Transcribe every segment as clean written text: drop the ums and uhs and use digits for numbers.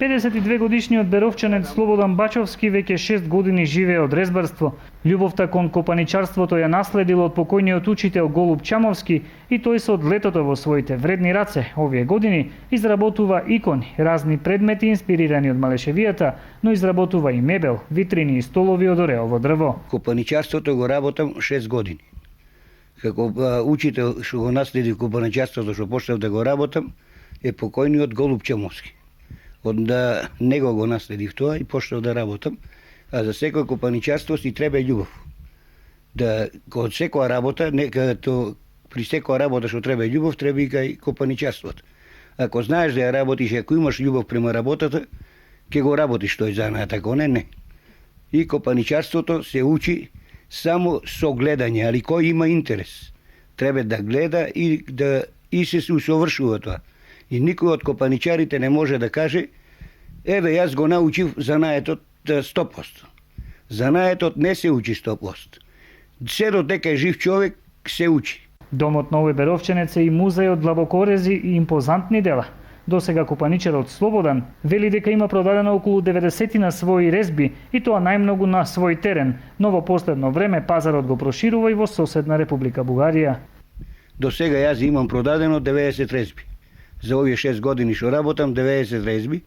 52 годишниот беровчанец Слободан Бачовски веќе 6 години живее од резбарство. Љубовта кон копаничарството ја наследил од покојниот учител Голуб Чамовски и тој се од летото во своите вредни раце овие години изработува икони, разни предмети инспирирани од малешевијата, но изработува и мебел, витрини и столови од ореово дрво. Копаничарството го работам 6 години. Како учител што го наследи копаничарството што почнав да го работам е покојниот Голуб Чамовски. Од него го наследив тоа и почнав да работам. А за секој копаничарство си треба љубов. Да од секоја работа, при секоја работа што треба љубов, треба и кај копаничарството. Ако знаеш да ја работиш, ако имаш љубов према работата, ќе го работиш тој занаат, ако не. И копаничарството се учи само со гледање, али кој има интерес, треба да гледа и се усовршува тоа. И никој од копаничарите не може да каже еве јас го научив занаетот 100%. Занаетот не се учи 100%. Се додека е жив човек се учи. Домот на овој беровчанец е и музеј од длабокорези и импозантни дела. Досега копаничарот Слободан вели дека има продадено околу 90 на своји резби и тоа најмногу на свој терен, но во последно време пазарот го проширува и во соседна Република Бугарија. До сега јас имам продадено 90 резби. За овие 6 години што работам, 90 резби.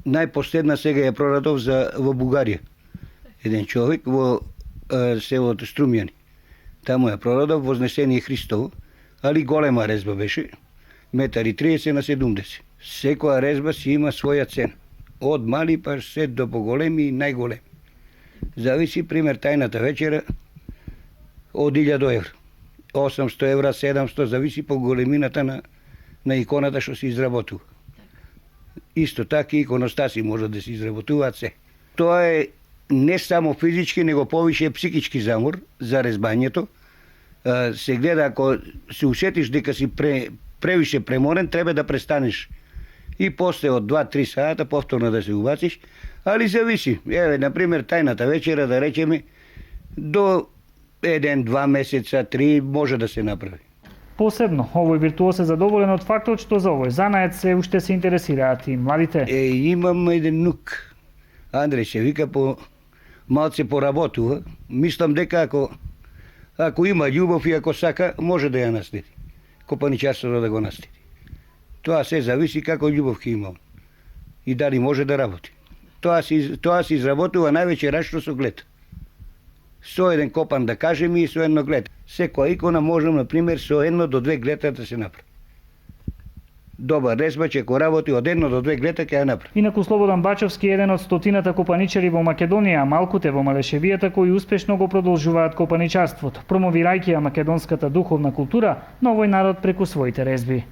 Најпоследна сега ја продадов во Бугарија. Еден човек во селото Струмјани. Таму ја продадов Вознесение Христово, али голема резба беше, 1,30 на 70. Секоја резба си има своја цена. Од мали па се до поголеми и најголеми. Зависи, пример, тајната вечера од 1000 евра. 800 евра, 700, зависи по големината на иконата што се изработува. Исто така и иконостаси може да се изработуваат се. Тоа е не само физички, него повише психички замор за резбањето. Се гледа, ако се усетиш дека си превише преморен, треба да престанеш. И после од 2-3 сата повторно да се убациш, али зависи. Еве, например, тајната вечера, да речеме, до 1-2 месеца, 3 може да се направи. Посебно, овој виртуоз е задоволен од фактот што за овој занаед се уште се интересираат и младите. Имам еден нук, Андреј се вика, малце поработува. Мислам дека ако има љубов и ако сака, може да ја наследи. Копаничарството да го наследи. Тоа се зависи како љубов ќе има и дали може да работи. Тоа се изработува највеќе рачно со глед. Со еден копан, да кажеме, и со едно глед. Секоја икона можем, например, со 1 до 2 глета да се направи. Добар резбач, ако работи од 1 до 2 глета, ќе ја направи. Инаку Слободан Бачовски е еден од стотината копаничари во Македонија, а малкуте во Малешевијата кои успешно го продолжуваат копаничарството, промовирајќи ја македонската духовна култура на овој народ преку своите резби.